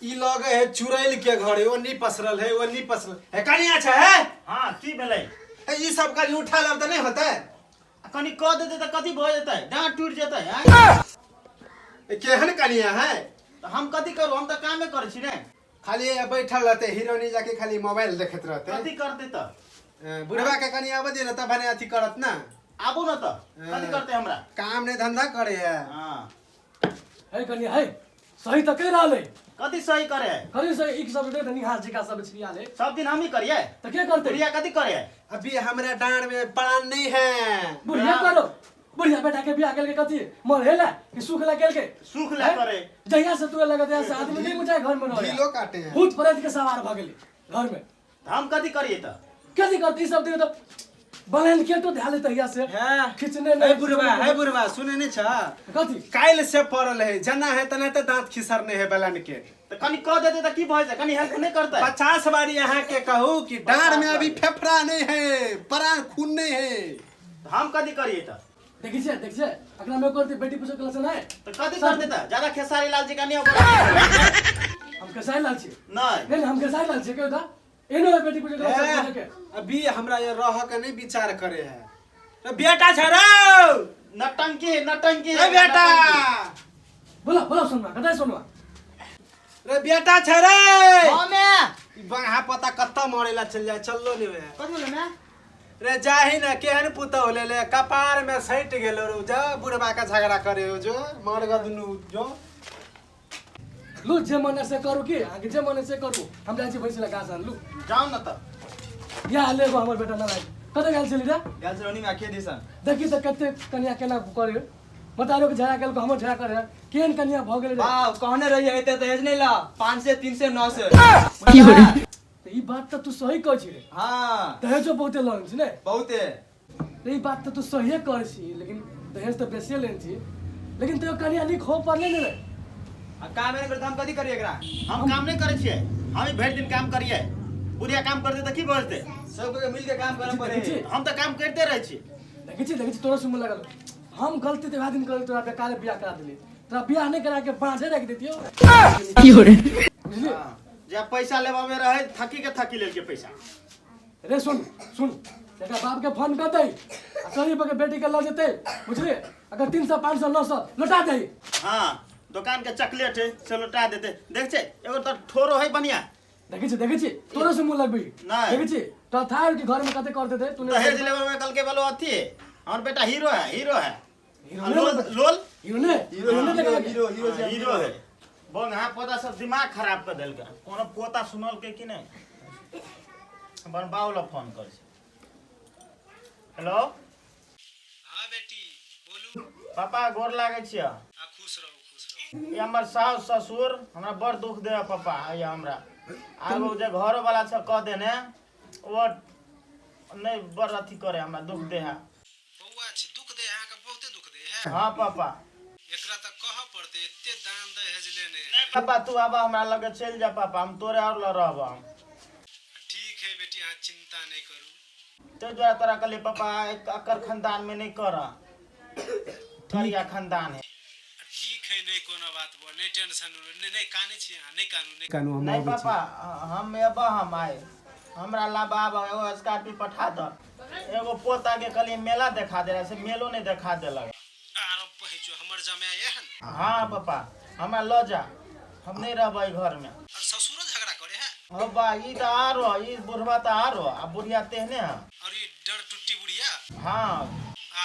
ई लगे है चुड़ैल के घरे ओनी पसरल है ओनी पसरल है कनिया छ है। हां की भेलै ई सब कनी उठा लब त नहीं होता कनी क देते त कथि भ जेतै डांट टूट जेतै हैं केहन कनिया है त हम कथि करू हम त कामे करै छी ने खाली बैठल रहते हीरोनी जाके खाली मोबाइल देखत रहते कथि करते त बुढ़वा के कनिया आबे न त भने अथी करत ना आबू न त कथि करते हमरा काम ने धंधा करे है। हां है कनिया है सही त कह रहले कथि सही करे है करी सही एक सब दे धनी हाथ जिका सब छिया ले सब दिन हम ही करिए त के करते बुढ़िया कथि करे है अभी हमरा डांड में प्राण नहीं है। बुढ़िया करो बुढ़िया बेटा के बियाह के कथि मर हेला कि सुख ला के सुख ला करे जहिया से तू लगा दे से आदमी नहीं मुझे घर में रह ढीलो काटे हैं भूत प्रेत के सवार भ गेली घर में हम कथि करिए त कथि करती सब दे तो बलन के तो ध्यान तहिया से खिचने नहीं है बुढ़वा सुने नहीं छ कथि काइल से पड़ल है जना है तना त दांत खिसरने है बलन के त कनी क देते त की भ जाय कनी हेल्प नहीं करता 50 बारी यहाँ के कहूँ कि डांड में अभी फेफड़ा नहीं है प्राण खून नहीं है हम कथि करिए त देखी छे अगला में करती बेटी पूछो के लक्षण है त कथि कर देता ज्यादा खेसारी लाल जी का नहीं हो हम कैसा लाल छी नहीं नहीं हम कैसा लाल छी के दा एनो बेटी पूछो के लक्षण के अभी हमरा ये रह के नहीं विचार करे है तो बेटा छ रो नटंकी रे बेटा बोला सुनवा कतै सुनवा रे बेटा छ रे हां मैं बंगा पता कत्ता मरेला चल जाए चललो नहीं है कथि बोले मैं रे जाही ना केहन पुतो ले ले कपार में सैट गेलो रो जा बुढ़वा का झगड़ा करे हो जो मर गदनु जो लू जे मन से करू की आगे जे मन से करू हम जाई छी भैंसी लगा सान लू जाओ न त या ले हमर बेटा ना लाग कतै गेल छली रे गेल से रोनी में आखे दिसन देखी त कते कन्या केना करे बतारो के झगड़ा केल को हमर झगड़ा करे केन कन्या भ गेल रे वाह कहने रही है ते दहेज नहीं ला 5 से 3 से 9 से की हो रे त ई बात त तू सही कह छी रे हां दहेज बहुते लन छी ने बहुत है ई बात त तू सही कर छी लेकिन दहेज त बेसी लेन छी लेकिन तो कन्या निक हो पड़ले ने रे आ काम नहीं करते हम कथि करिए एकरा हम काम नहीं करे छिए हम ही भर दिन काम करिए बुढ़िया काम करते त की बोलते सब के मिल के काम करना पड़े हम त काम करते रह छी देखी तोरा सुन लगल हम गलती ते दिन कर तोरा बेकार बियाह करा देली तोरा बियाह नहीं करा के बांधे रख देतियो की हो रे बुझली जे पैसा लेबा में रहे थकी लेल के पैसा रे सुन तेरा बाप के फोन कर दे सही बके बेटी के ल जेते बुझली अगर 300 500 900 लौटा दे हां दुकान के चॉकलेट है से लौटा देते देख छे एगो त ठोरो है बढ़िया देखी छी तोरा से मुंह लगबी नहीं देखी छी तो था कि घर में कते करते थे तूने दहेज लेबा में कल के बोलो अथी है और बेटा हीरो है हीरो लोल हीरो हीरो है बोल हां पोता सब दिमाग खराब कर देल के कोनो पोता सुनल के कि नहीं अपन बाउला फोन कर हेलो हां बेटी बोलू पापा गोर लागे छिया खुश रहो ये हमर सास ससुर हमरा बड़ दुख दे पापा ये हमरा आगो जे घर वाला छ कह देने वो नहीं बड़ अथी करे हमरा दुख दे है बौआ छी दुख दे यहाँ का बहुते दुख दे है हां पापा एकरा त कह पड़ते एते दान दहेज लेने नहीं पापा तू आबा हमरा लगे चल जा पापा हम तोरे और ल रहब हम ठीक है बेटी आप चिंता नहीं करू ते द्वारा तोरा कहले पापा एक अकर खानदान में नहीं कर करिया खानदान है ठीक है नहीं कोनो बात बो नहीं टेंशन नहीं काने छी यहाँ नहीं कानू हम नहीं पापा हम एबा हम आए हमरा लाबा एगो स्कॉर्पियो पठा द एगो पोता के कली मेला दिखा दे से मेलो नहीं दिखा देलक आरो पहिचो हमर जमाया है न हां पापा हमरा ल जा हम नहीं रहबै घर में और ससुर झगड़ा करे है हो बा ई त आरो ई बुढ़वा त आरो आ बुढ़िया तेहने है और ये डर टुट्टी बुढ़िया हां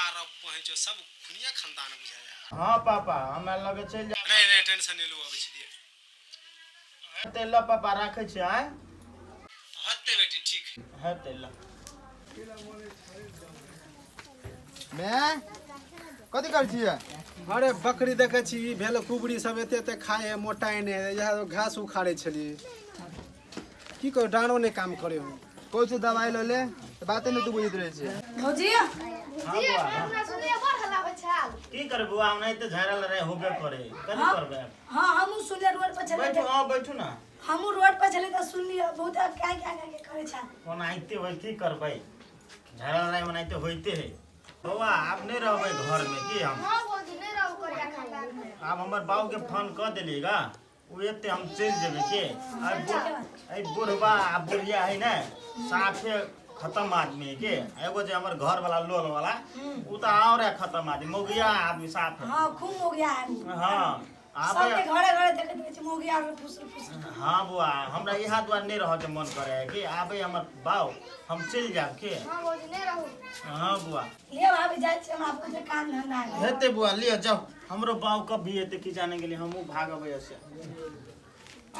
आरो पहिचो सब खुनिया खानदान बुझाया हां पापा हमरा लगे चल जा नहीं टेंशन नहीं लो अबे छी ते ल पापा राखे छी आय हत्ते बेटी ठीक है ते ल मैं कथि कर छिए अरे बकरी देखे छी भेल कुबड़ी सब एते खाए है मोटाई ने यहाँ घास उखाड़े छली की कहो डानो ने काम करे हो कोई से दवाई ल ले बाते न तू बुझित रहे छे भौजी हां सुनिए बड़ हल्ला होय छाल की करबू हम नहीं तो झाड़ल रहे होबे करे कथि करबे हां हमहु सुनिए रोड पर चले बैठू हां बैठू ना हमहु रोड पर चले त सुनिए बहुत क्या के करे छाल कोन आइते होय की करबै झाड़ल रहे मनाइते होइते है बौआ आप नहीं रहबै घर में की हम हां भौजी नहीं रहू करिया खानदान में आप हमर बाबू के फोन कर देलिएगा वो एते हम चल जेबे के आई बुढ़वा आ बुढ़िया है ना साफे खत्म आदमी है के एगो जे हमर घर वाला लोल वाला उ त और है खत्म आदमी मोगिया आदमी साफ है हाँ खूब हो गया है हां सबके आबे घरे घरे देखत रहे छी मोगिया और फुसर फुसर हां बुआ हमरा इहा द्वार नहीं रह के मन करे है कि आबे हमर बाऊ हम चल जाब के हां बोझ नहीं रहू हां बुआ ले भाभी जाय छी हमरा पूछे काम धंधा है हेते बुआ ले जाओ हमरो बाऊ कब भी हेते कि जाने के लिए हमहू भागबे ऐसे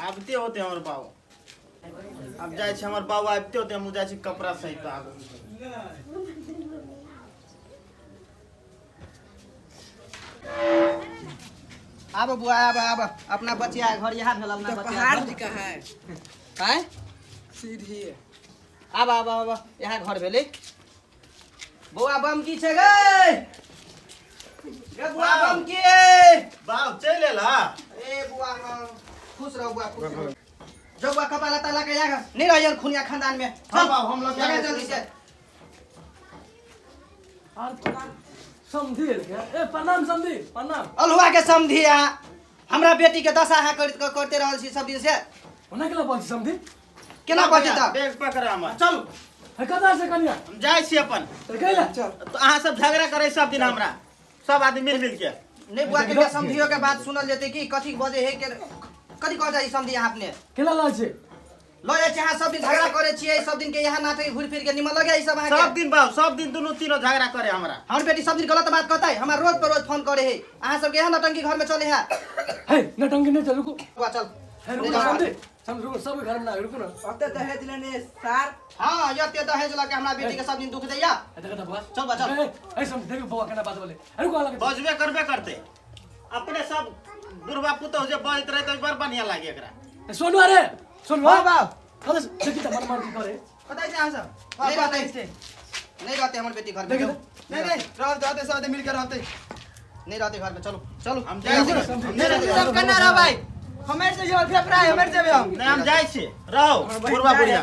आबते होते हमर बाऊ अब जाय छी हमर बाऊ आबते होते हम जाय छी कपड़ा सहित आब आब बुआ आब अपना बचिया घर यहाँ भेल अपना बचिया पहाड़ जी का है हैं सीधी आब यहाँ घर भेलै बौआ बम की छै गे गे बुआ बम की बाऊ चल एला ए बुआ खुश रहो बुआ खुश रहो जो बुआ कपड़ा लता लगा यहाँ नहीं रह यार खुनिया खानदान में हां बाऊ हम लोग लगा जल्दी से समझी क्या ए प्रणाम समझी प्रणाम अलहुआ के समधिया हमरा बेटी के दशा अहाँ करते रहल छी सब दिन से ओना केला बोल समझी केना बचे त बैग पकड़ा हमर चलू है कदा से कनिया हम जाय छी अपन तो कहला तो अहाँ सब झगड़ा करे सब दिन हमरा सब आदमी मिल मिल के नहीं बुआ के समधियो के बात सुनल जेते कि कथी बजे हे के कथी कह जाई समधी यहाँ अपने केला लाल छे लो जे यहाँ सब दिन झगड़ा करे छियै सब दिन के यहाँ नाटे घुर फिर के निमन लगे ई सब अहाँ सब के दिन बाऊ सब दिन दोनों तीनों झगड़ा करे हमरा हमर बेटी सब दिन गलत बात कहता है हमरा रोज पर रोज फोन करे है अहाँ सब के यहाँ नटंकी घर में चले है है नटंगी नहीं चल रुको बुआ चल है रुको समझी समझ रुको सब घर में ना रुको ना अब तो दहेज लेने सार हां यते दहेज लगे हमरा बेटी के सब दिन दुख दैया देखा था बुआ चल बा चल ए समझ देखो बुआ केना बात बोले अरे को अलग बजबे करबे करते अपने सब बुढ़वा पुतौ जे बजत रहे तो बड़ बढ़िया लागे एकरा सोनू अरे सोनू हां बाप अरे देखी त मन की करे पता है सब नहीं रहते हमर बेटी घर में देखी नहीं रहते साथ मिलकर रहते नहीं रहते घर में चलो चलो हम जाय छी समझी सब करना रहा भाई हमें से जो फेफड़ा है हमें से भी हम नहीं हम जाय छी रहो बुढ़वा बुढ़िया